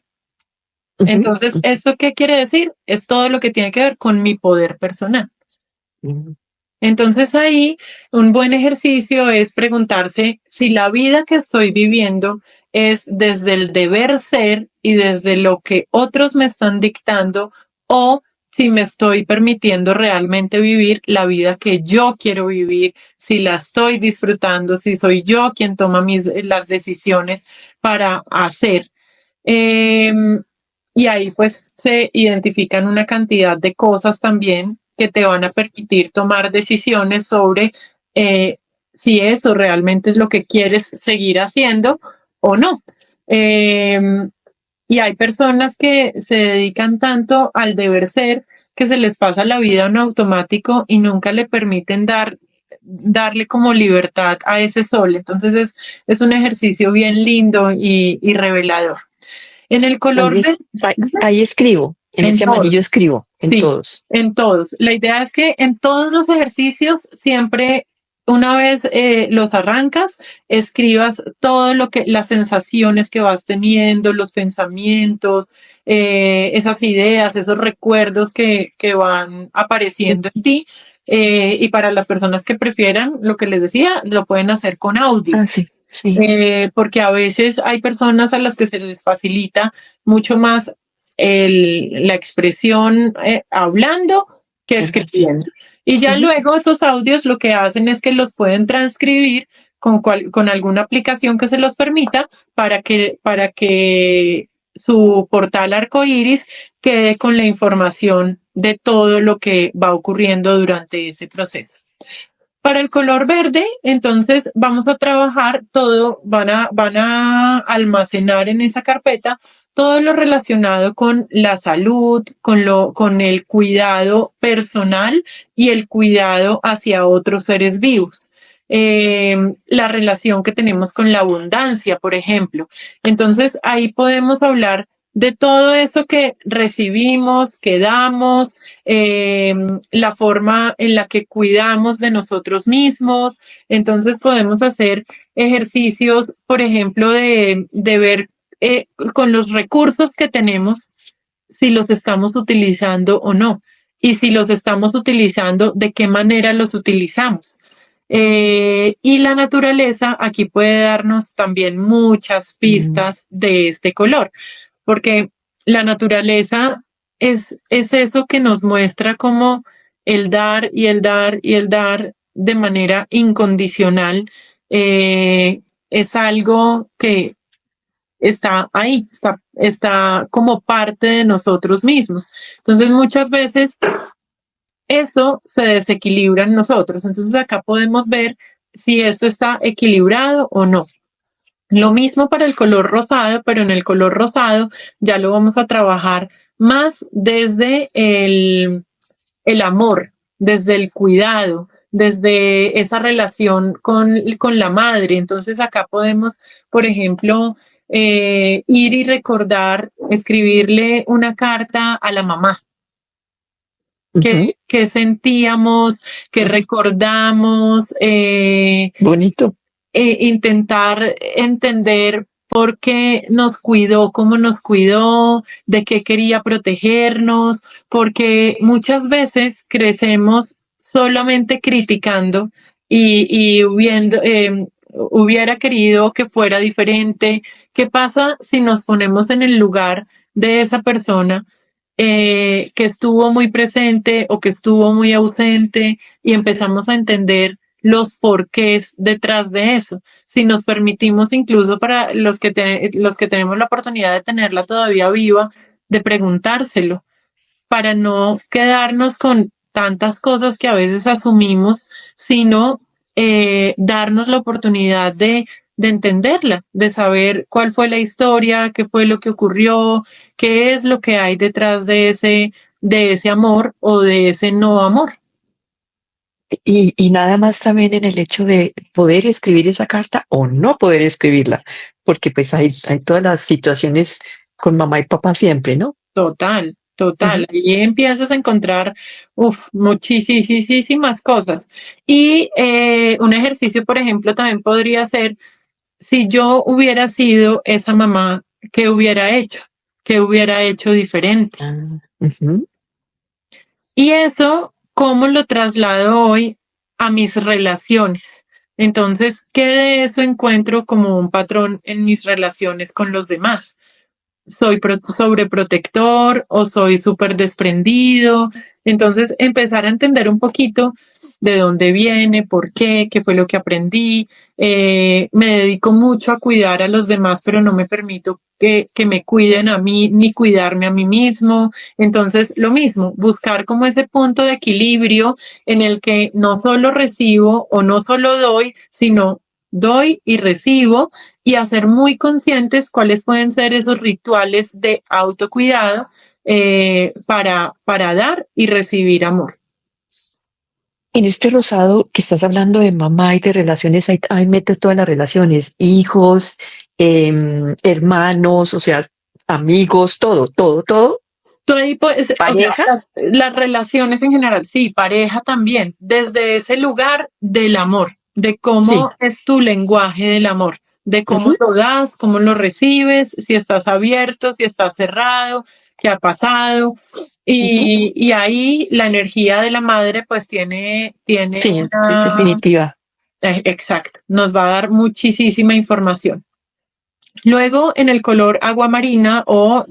Ujú, Entonces, ¿esto qué quiere decir? Es todo lo que tiene que ver con mi poder personal. ujú, Entonces ahí un buen ejercicio es preguntarse si la vida que estoy viviendo es desde el deber ser y desde lo que otros me están dictando o si me estoy permitiendo realmente vivir la vida que yo quiero vivir, si la estoy disfrutando, si soy yo quien toma las decisiones para hacer. Eh, y ahí pues se identifican una cantidad de cosas también que te van a permitir tomar decisiones sobre eh, si eso realmente es lo que quieres seguir haciendo o no. Eh, y hay personas que se dedican tanto al deber ser que se les pasa la vida en automático y nunca le permiten darle como libertad a ese sol. Entonces es un ejercicio bien lindo y revelador. En el color de... ahí escribo, en En ese todos, amarillo escribo, en sí, todos. en todos. La idea es que en todos los ejercicios siempre, una vez los arrancas, escribas todo lo que, las sensaciones que vas teniendo, los pensamientos, esas ideas, esos recuerdos que van apareciendo en ti. Y para las personas que prefieran, lo que les decía, lo pueden hacer con audio. Ah, sí, sí. Porque a veces hay personas a las que se les facilita mucho más la expresión hablando que Ejercicio. escribiendo. Y ya Ujú. luego esos audios lo que hacen es que los pueden transcribir con alguna aplicación que se los permita para que su portal arcoíris quede con la información de todo lo que va ocurriendo durante ese proceso. Para el color verde, entonces vamos a trabajar todo, van a almacenar en esa carpeta todo lo relacionado con la salud, con el cuidado personal y el cuidado hacia otros seres vivos. La relación que tenemos con la abundancia, por ejemplo. Entonces ahí podemos hablar de todo eso que recibimos, que damos, la forma en la que cuidamos de nosotros mismos. Entonces podemos hacer ejercicios, por ejemplo, de ver con los recursos que tenemos si los estamos utilizando o no. Y si los estamos utilizando, de qué manera los utilizamos. Y la naturaleza aquí puede darnos también muchas Mm, pistas de este color, porque la naturaleza es eso que nos muestra cómo el dar y el dar y el dar de manera incondicional es algo que está ahí, está como parte de nosotros mismos. Entonces muchas veces eso se desequilibra en nosotros. Entonces acá podemos ver si esto está equilibrado o no. Lo mismo para el color rosado, pero en el color rosado ya lo vamos a trabajar más desde el amor, desde el cuidado, desde esa relación con la madre. Entonces acá podemos, por ejemplo, ir y recordar, escribirle una carta a la mamá. ujú. Que sentíamos, que Mm, recordamos, bonito. intentar entender por qué nos cuidó, cómo nos cuidó, de qué quería protegernos, porque muchas veces crecemos solamente criticando y hubiera querido que fuera diferente. ¿Qué pasa si nos ponemos en el lugar de esa persona que estuvo muy presente o que estuvo muy ausente y empezamos a entender los porqués detrás de eso? Si nos permitimos, incluso para los que tenemos la oportunidad de tenerla todavía viva, de preguntárselo para no quedarnos con tantas cosas que a veces asumimos, sino darnos la oportunidad de entenderla, de saber cuál fue la historia, qué fue lo que ocurrió, qué es lo que hay detrás de ese amor o de ese no amor. Y nada más también en el hecho de poder escribir esa carta o no poder escribirla, porque pues hay todas las situaciones con mamá y papá siempre, ¿no? Total, total. Ujú. Ahí empiezas a encontrar muchísimas cosas. Y un ejercicio, por ejemplo, también podría ser, si yo hubiera sido esa mamá, ¿qué hubiera hecho? ¿Qué hubiera hecho diferente? Ah, ujú. Y eso, ¿cómo lo traslado hoy a mis relaciones? Entonces, ¿qué de eso encuentro como un patrón en mis relaciones con los demás? ¿Soy sobreprotector o soy súper desprendido? Entonces, empezar a entender un poquito de dónde viene, por qué, qué fue lo que aprendí. Me dedico mucho a cuidar a los demás, pero no me permito que me cuiden a mí ni cuidarme a mí mismo. Entonces, lo mismo, buscar como ese punto de equilibrio en el que no solo recibo o no solo doy, sino doy y recibo, y hacer muy conscientes cuáles pueden ser esos rituales de autocuidado para dar y recibir amor. En este rosado que estás hablando de mamá y de relaciones, ahí metes todas las relaciones, hijos, hermanos, o sea, amigos, todo, todo, todo, Tú ahí, pues, o sea, pareja. las relaciones en general, sí, pareja también, desde ese lugar del amor, de cómo Sí. es tu lenguaje del amor, de cómo Ujú, lo das, cómo lo recibes, si estás abierto, si estás cerrado, qué ha pasado. ujú. Y ahí la energía de la madre pues tiene Sí, es una... definitiva. Exacto, nos va a dar muchísima información. Luego, en el color agua marina o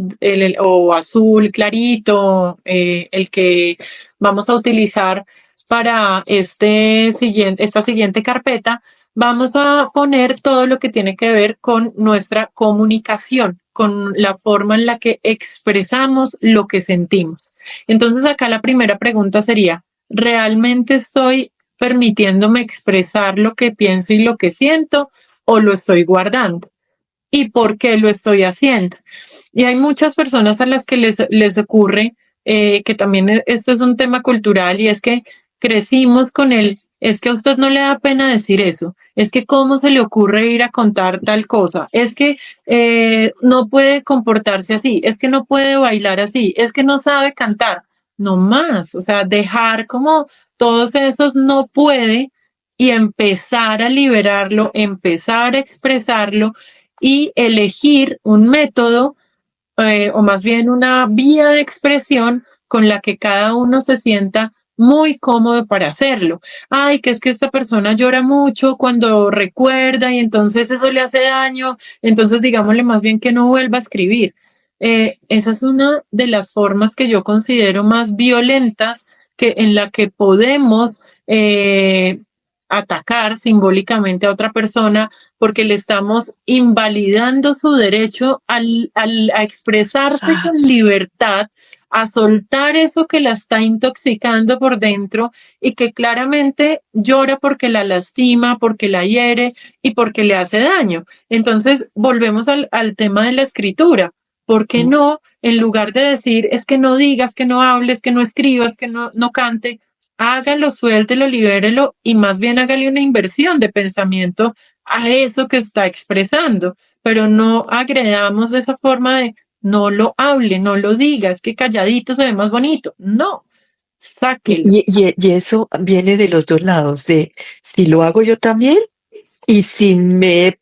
azul clarito, el que vamos a utilizar para esta siguiente carpeta, vamos a poner todo lo que tiene que ver con nuestra comunicación, con la forma en la que expresamos lo que sentimos. Entonces, acá la primera pregunta sería, ¿realmente estoy permitiéndome expresar lo que pienso y lo que siento o lo estoy guardando? ¿Y por qué lo estoy haciendo? Y hay muchas personas a las que les ocurre que también esto es un tema cultural, y es que crecimos con es que a usted no le da pena decir eso, es que cómo se le ocurre ir a contar tal cosa, es que no puede comportarse así, es que no puede bailar así, es que no sabe cantar, no más, o sea, dejar como todos esos no puede y empezar a liberarlo, empezar a expresarlo y elegir un método o más bien una vía de expresión con la que cada uno se sienta muy cómodo para hacerlo. Ay, que es que esta persona llora mucho cuando recuerda y entonces eso le hace daño, entonces digámosle más bien que no vuelva a escribir. Esa es una de las formas que yo considero más violentas en la que podemos atacar simbólicamente a otra persona, porque le estamos invalidando su derecho a expresarse con Exacto. libertad, a soltar eso que la está intoxicando por dentro y que claramente llora porque la lastima, porque la hiere y porque le hace daño. Entonces, volvemos al tema de la escritura. ¿Por qué Mm. no, en lugar de decir, es que no digas, que no hables, que no escribas, que no cante, hágalo, suéltelo, libérelo y más bien hágale una inversión de pensamiento a eso que está expresando, pero no agredamos de esa forma de no lo hable, no lo diga, es que calladito se ve más bonito. No, sáquelo. Y eso viene de los dos lados, de si lo hago yo también y si me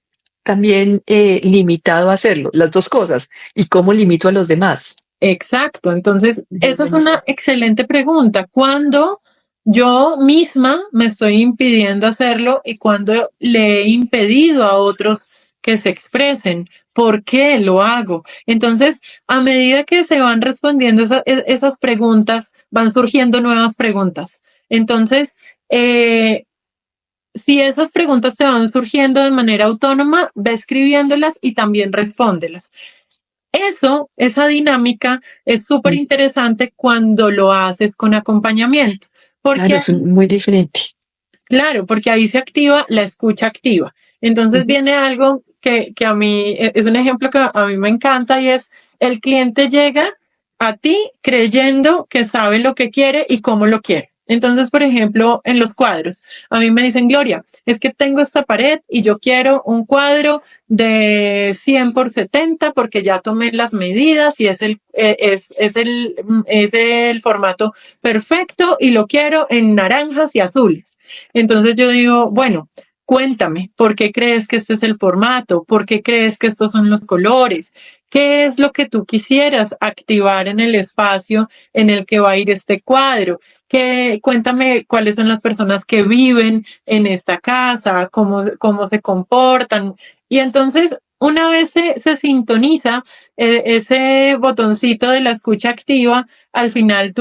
también limitado a hacerlo, las dos cosas. ¿Y cómo limito a los demás? Exacto. Entonces, esa es Buenísimo. una excelente pregunta. ¿Cuándo yo misma me estoy impidiendo hacerlo y cuándo le he impedido a otros que se expresen? ¿Por qué lo hago? Entonces, a medida que se van respondiendo esas preguntas, van surgiendo nuevas preguntas. Entonces, eh, si esas preguntas te van surgiendo de manera autónoma, ve escribiéndolas y también respóndelas. Esa dinámica es súper Mm, interesante cuando lo haces con acompañamiento, claro, porque es muy diferente. claro, porque ahí se activa la escucha activa. Entonces Ujú. viene algo que a mí es un ejemplo que a mí me encanta y es el cliente llega a ti creyendo que sabe lo que quiere y cómo lo quiere. Entonces, por ejemplo, en los cuadros, a mí me dicen, Gloria, es que tengo esta pared y yo quiero un cuadro de 100 por 70 porque ya tomé las medidas y es el formato perfecto y lo quiero en naranjas y azules. Entonces yo digo, bueno, cuéntame, ¿por qué crees que este es el formato? ¿Por qué crees que estos son los colores? ¿Qué es lo que tú quisieras activar en el espacio en el que va a ir este cuadro? Cuéntame cuáles son las personas que viven en esta casa, cómo se comportan. Y entonces, una vez se sintoniza ese botoncito de la escucha activa, al final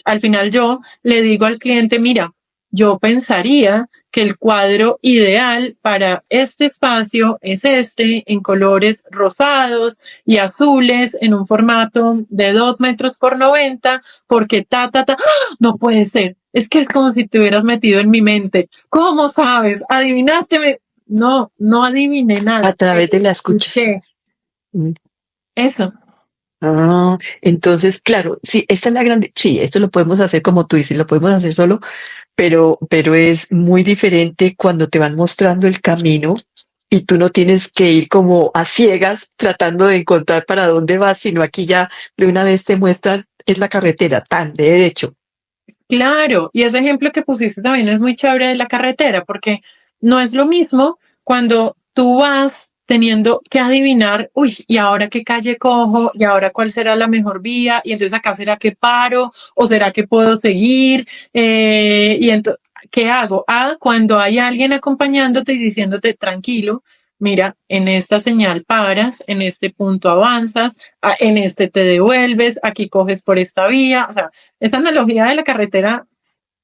al final yo le digo al cliente, mira, yo pensaría que el cuadro ideal para este espacio es este, en colores rosados y azules, en un formato de 2 metros por 90, porque ¡Ah! No puede ser. Es que es como si te hubieras metido en mi mente. ¿Cómo sabes? ¿Adivinaste? No, no adiviné A nada. través de la escucha. Escuché Mm. eso. Ah, entonces, claro, sí, esta es la grande, sí, esto lo podemos hacer como tú dices, lo podemos hacer solo, pero es muy diferente cuando te van mostrando el camino y tú no tienes que ir como a ciegas tratando de encontrar para dónde vas, sino aquí ya de una vez te muestran, es la carretera, tan de derecho. Claro, y ese ejemplo que pusiste también es muy chévere de la carretera, porque no es lo mismo cuando tú vas teniendo que adivinar, uy, ¿y ahora qué calle cojo? ¿Y ahora cuál será la mejor vía? Y entonces acá será que paro o será que puedo seguir. Y entonces, ¿qué hago? Ah, cuando hay alguien acompañándote y diciéndote, tranquilo, mira, en esta señal paras, en este punto avanzas, en este te devuelves, aquí coges por esta vía, o sea, esa analogía de la carretera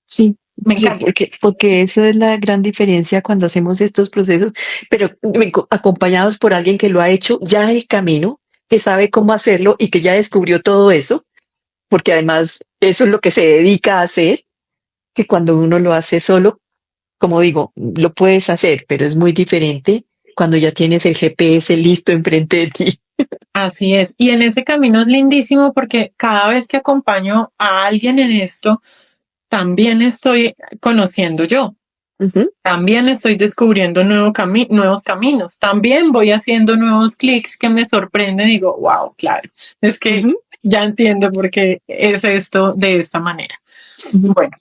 Sí, me sí, encanta. porque eso es la gran diferencia cuando hacemos estos procesos, pero acompañados por alguien que lo ha hecho ya el camino, que sabe cómo hacerlo y que ya descubrió todo eso, porque además eso es lo que se dedica a hacer, que cuando uno lo hace solo, como digo, lo puedes hacer, pero es muy diferente cuando ya tienes el GPS listo enfrente de ti. Así es. Y en ese camino es lindísimo porque cada vez que acompaño a alguien en esto, también estoy conociendo yo. Ujú, También estoy descubriendo nuevos caminos. También voy haciendo nuevos clics que me sorprenden y digo, wow, claro, es que ujú, ya entiendo por qué es esto de esta manera. ujú. Bueno,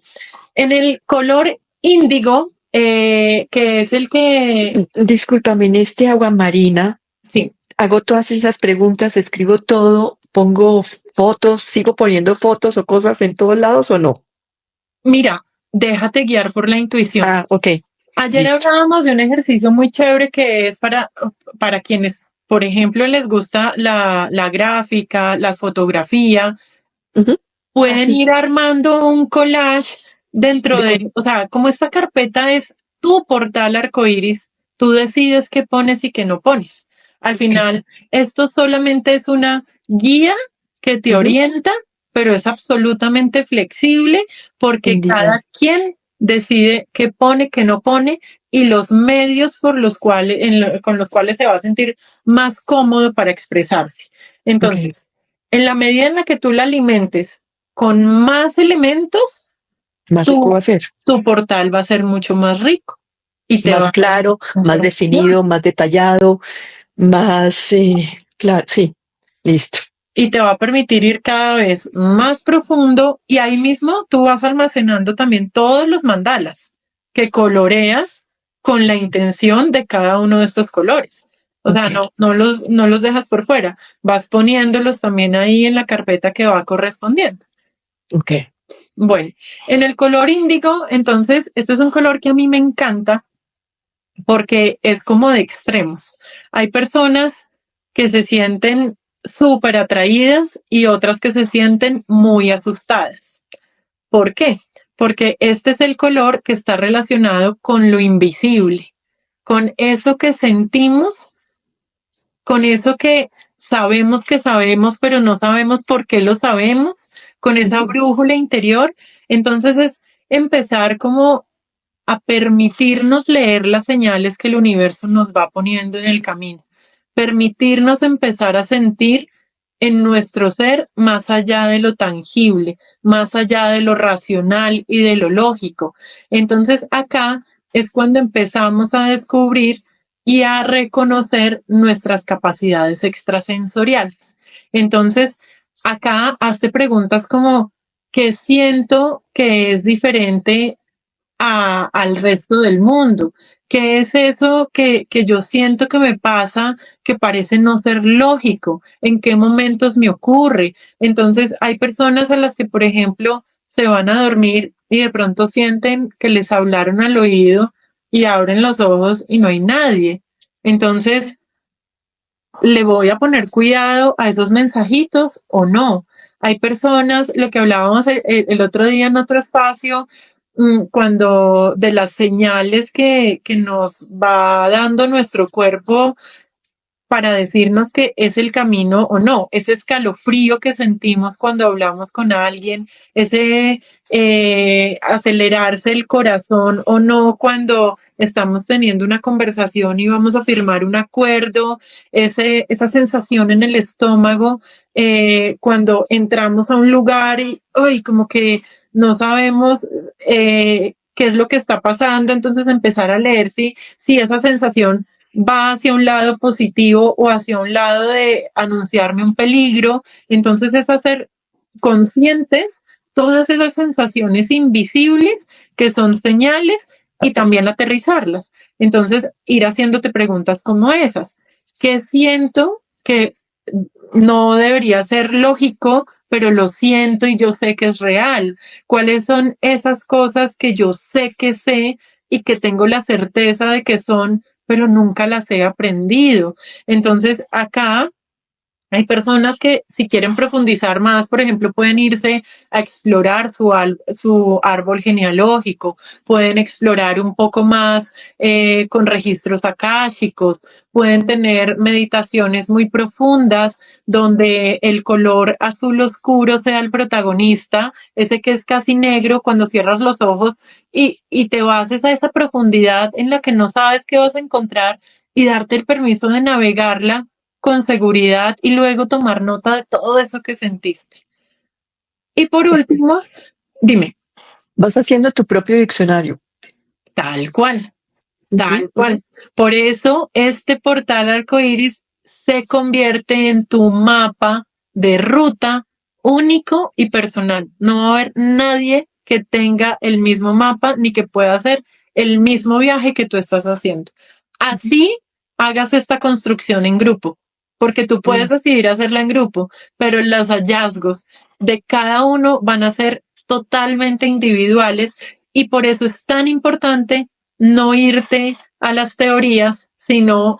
en el color índigo, que es el que, Discúlpame, en este agua marina sí, hago todas esas preguntas, escribo todo, pongo fotos, sigo poniendo fotos o cosas en todos lados o no. mira, déjate guiar por la intuición. Ah, ok, Ayer listo. hablábamos de un ejercicio muy chévere que es para quienes, por ejemplo, les gusta la gráfica, la fotografía, Ujú. Ah, pueden sí, ir armando un collage dentro de de, o sea, como esta carpeta es tu portal arcoíris, tú decides qué pones y qué no pones. Al ok. final, esto solamente es una guía que te Ujú. orienta, pero es absolutamente flexible porque Entendido. cada quien decide qué pone, qué no pone y los medios por los cuales, con los cuales se va a sentir más cómodo para expresarse. Ok, Entonces, en la medida en la que tú la alimentes con más elementos, más rico va tu, a ser. tu portal va a ser mucho más rico y te va Más a dar claro, más información definido, más detallado, más claro, sí, listo. y te va a permitir ir cada vez más profundo y ahí mismo tú vas almacenando también todos los mandalas que coloreas con la intención de cada uno de estos colores. O sea, no los dejas por fuera, vas poniéndolos también ahí en la carpeta que va correspondiendo. Ok. Bueno, en el color índigo, entonces, este es un color que a mí me encanta porque es como de extremos. Hay personas que se sienten súper atraídas y otras que se sienten muy asustadas. ¿Por qué? Porque este es el color que está relacionado con lo invisible, con eso que sentimos, con eso que sabemos, pero no sabemos por qué lo sabemos, con esa brújula interior. Entonces es empezar como a permitirnos leer las señales que el universo nos va poniendo en el camino, permitirnos empezar a sentir en nuestro ser más allá de lo tangible, más allá de lo racional y de lo lógico. Entonces acá es cuando empezamos a descubrir y a reconocer nuestras capacidades extrasensoriales. Entonces, acá hazte preguntas como, ¿qué siento que es diferente al resto del mundo? ¿Qué es eso que yo siento que me pasa que parece no ser lógico? ¿En qué momentos me ocurre? Entonces, hay personas a las que, por ejemplo, se van a dormir y de pronto sienten que les hablaron al oído y abren los ojos y no hay nadie. Entonces, ¿le voy a poner cuidado a esos mensajitos o no? Hay personas, lo que hablábamos el otro día en otro espacio, cuando de las señales que nos va dando nuestro cuerpo para decirnos que es el camino o no, ese escalofrío que sentimos cuando hablamos con alguien, ese acelerarse el corazón o no cuando estamos teniendo una conversación y vamos a firmar un acuerdo, esa sensación en el estómago cuando entramos a un lugar y uy, como que no sabemos qué es lo que está pasando, entonces empezar a leer si esa sensación va hacia un lado positivo o hacia un lado de anunciarme un peligro. Entonces es hacer conscientes todas esas sensaciones invisibles que son señales y también aterrizarlas. Entonces ir haciéndote preguntas como esas. ¿Qué siento que no debería ser lógico, pero lo siento y yo sé que es real? ¿Cuáles son esas cosas que yo sé que sé y que tengo la certeza de que son, pero nunca las he aprendido? Entonces, acá hay personas que si quieren profundizar más, por ejemplo, pueden irse a explorar su árbol genealógico, pueden explorar un poco más con registros akáshicos, pueden tener meditaciones muy profundas donde el color azul oscuro sea el protagonista, ese que es casi negro cuando cierras los ojos y te vas a esa profundidad en la que no sabes qué vas a encontrar y darte el permiso de navegarla con seguridad y luego tomar nota de todo eso que sentiste. Y por último, dime, Vas haciendo tu propio diccionario. tal cual, Ujú. tal cual. Por eso este portal arcoíris se convierte en tu mapa de ruta único y personal. No va a haber nadie que tenga el mismo mapa ni que pueda hacer el mismo viaje que tú estás haciendo. Así hagas esta construcción en grupo, porque tú puedes decidir hacerla en grupo, pero los hallazgos de cada uno van a ser totalmente individuales y por eso es tan importante no irte a las teorías, sino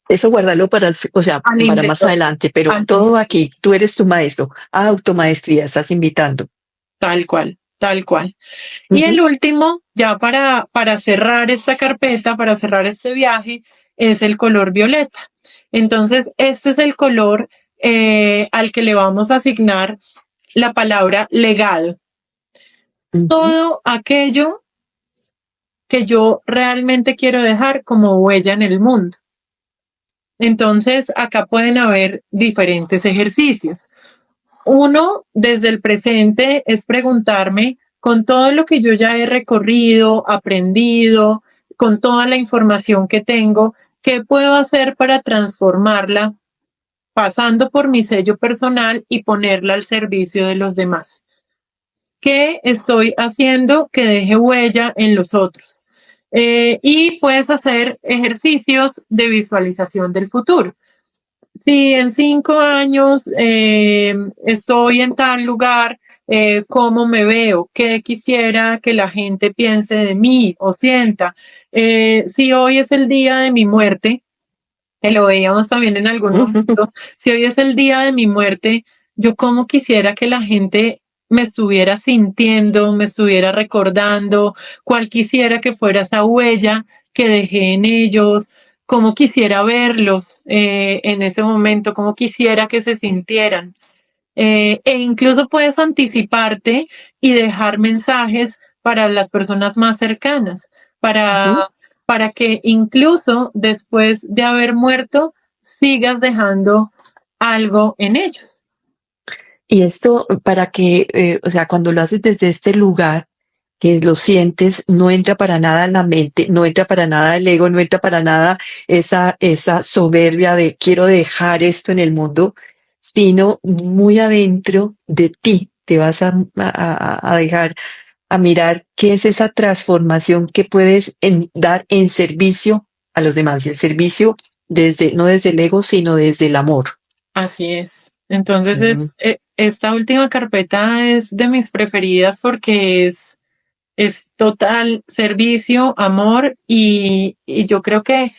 Eso guárdalo para, o sea, al para más interior, adelante, pero al todo aquí, tú eres tu maestro, a automaestría, estás invitando. tal cual, tal cual. Y Ujú. el último, ya para cerrar esta carpeta, para cerrar este viaje, es el color violeta. Entonces, este es el color al que le vamos a asignar la palabra legado. Ujú. Todo aquello que yo realmente quiero dejar como huella en el mundo. Entonces, acá pueden haber diferentes ejercicios. Uno, desde el presente, es preguntarme con todo lo que yo ya he recorrido, aprendido, con toda la información que tengo, ¿qué puedo hacer para transformarla pasando por mi sello personal y ponerla al servicio de los demás? ¿Qué estoy haciendo que deje huella en los otros? y puedes hacer ejercicios de visualización del futuro. Si en 5 años estoy en tal lugar, cómo me veo, qué quisiera que la gente piense de mí o sienta. Si hoy es el día de mi muerte, que lo veíamos también en algún momento, si hoy es el día de mi muerte, yo cómo quisiera que la gente me estuviera sintiendo, me estuviera recordando, cuál quisiera que fuera esa huella que dejé en ellos, cómo quisiera verlos en ese momento, cómo quisiera que se sintieran. E incluso puedes anticiparte y dejar mensajes para las personas más cercanas, para, para que incluso después de haber muerto sigas dejando algo en ellos. Y esto para que, o sea, cuando lo haces desde este lugar, que lo sientes, no entra para nada en la mente, no entra para nada el ego, no entra para nada esa soberbia de quiero dejar esto en el mundo, sino muy adentro de ti te vas a dejar, a mirar qué es esa transformación que puedes dar en servicio a los demás, y el servicio desde, no desde el ego, sino desde el amor. Así es. Entonces Mm. esta última carpeta es de mis preferidas porque es total servicio, amor y yo creo que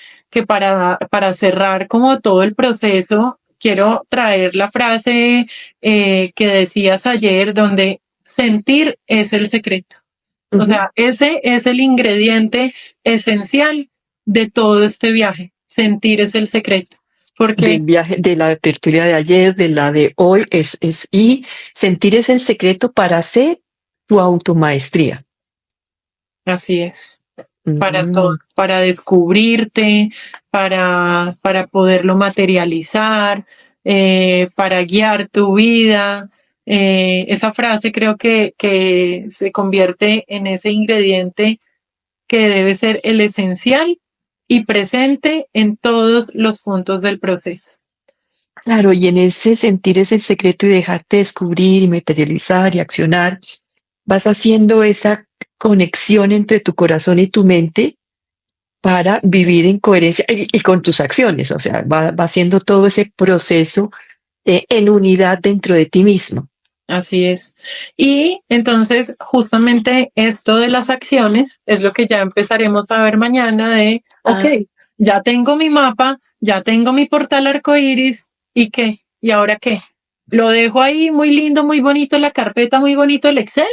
para cerrar como todo el proceso, quiero traer la frase que decías ayer, donde sentir es el secreto. O Ujú. sea, ese es el ingrediente esencial de todo este viaje. Sentir es el secreto. Del Porque viaje, de la tertulia de ayer, de la de hoy, y sentir es el secreto para hacer tu automaestría. así es. Para todo, Mm. para descubrirte, para poderlo materializar, para guiar tu vida. Esa frase creo que se convierte en ese ingrediente que debe ser el esencial y presente en todos los puntos del proceso. Claro, y en ese sentir es el secreto y dejarte descubrir y materializar y accionar, vas haciendo esa conexión entre tu corazón y tu mente para vivir en coherencia y con tus acciones, o sea, va haciendo todo ese proceso en unidad dentro de ti mismo. Así es. Y entonces, justamente esto de las acciones es lo que ya empezaremos a ver mañana de, ok, Ah, ya tengo mi mapa, ya tengo mi portal arcoíris, ¿y qué? ¿Y ahora qué? ¿Lo dejo ahí muy lindo, muy bonito, la carpeta, muy bonito el Excel?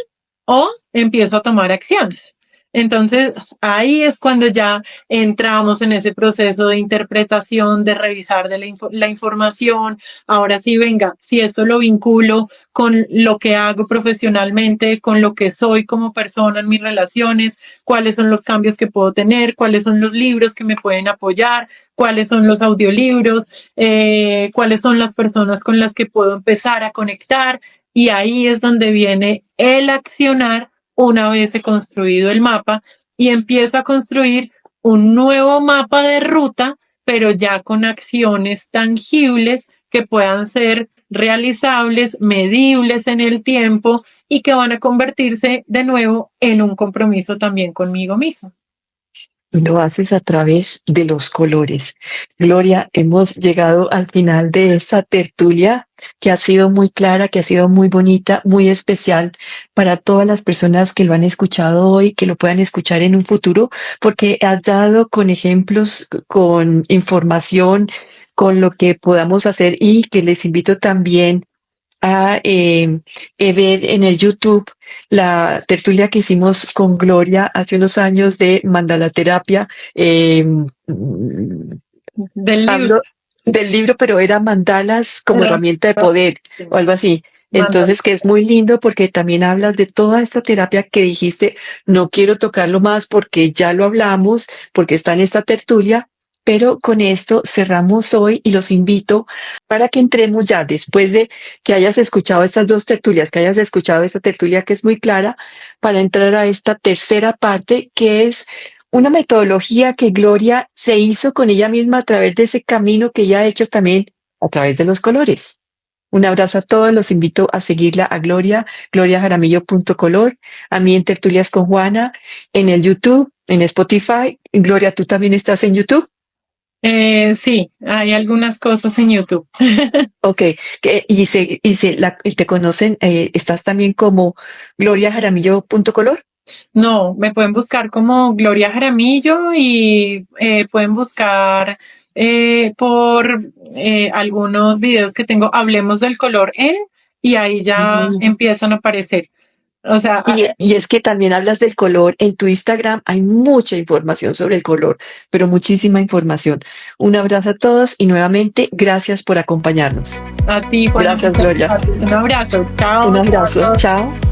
¿O empiezo a tomar acciones? Entonces, ahí es cuando ya entramos en ese proceso de interpretación, de revisar de la información. Ahora sí, venga, si esto lo vinculo con lo que hago profesionalmente, con lo que soy como persona en mis relaciones, cuáles son los cambios que puedo tener, cuáles son los libros que me pueden apoyar, cuáles son los audiolibros, cuáles son las personas con las que puedo empezar a conectar. Y ahí es donde viene el accionar una vez he construido el mapa y empiezo a construir un nuevo mapa de ruta, pero ya con acciones tangibles que puedan ser realizables, medibles en el tiempo y que van a convertirse de nuevo en un compromiso también conmigo mismo. lo haces a través de los colores. Gloria, hemos llegado al final de esta tertulia que ha sido muy clara, que ha sido muy bonita, muy especial para todas las personas que lo han escuchado hoy, que lo puedan escuchar en un futuro, porque has dado con ejemplos, con información, con lo que podamos hacer y que les invito también a ver en el YouTube la tertulia que hicimos con Gloria hace unos años de mandalaterapia. Del libro. Hablo del libro, pero era mandalas como herramienta de poder o algo así. Manda. Entonces, que es muy lindo porque también hablas de toda esta terapia que dijiste, no quiero tocarlo más porque ya lo hablamos, porque está en esta tertulia, pero con esto cerramos hoy y los invito para que entremos ya después de que hayas escuchado estas dos tertulias, que hayas escuchado esta tertulia que es muy clara, para entrar a esta tercera parte que es una metodología que Gloria se hizo con ella misma a través de ese camino que ella ha hecho también a través de los colores. Un abrazo a todos, los invito a seguirla a Gloria, gloriajaramillo.color, a mí en Tertulias con Juana, en el YouTube, en Spotify. Gloria, ¿tú también estás en YouTube? Sí, hay algunas cosas en YouTube. Ok, y te conocen, estás también como gloriajaramillo.color. No, me pueden buscar como Gloria Jaramillo y pueden buscar por algunos videos que tengo, Hablemos del color en, y ahí ya Ujú. empiezan a aparecer. O sea, Y es que también hablas del color en tu Instagram, hay mucha información sobre el color, pero muchísima información. Un abrazo a todos y nuevamente gracias por acompañarnos. a ti, Juana, Gracias, muchas Gloria. gracias. Un abrazo. Un Chao. abrazo. Chao.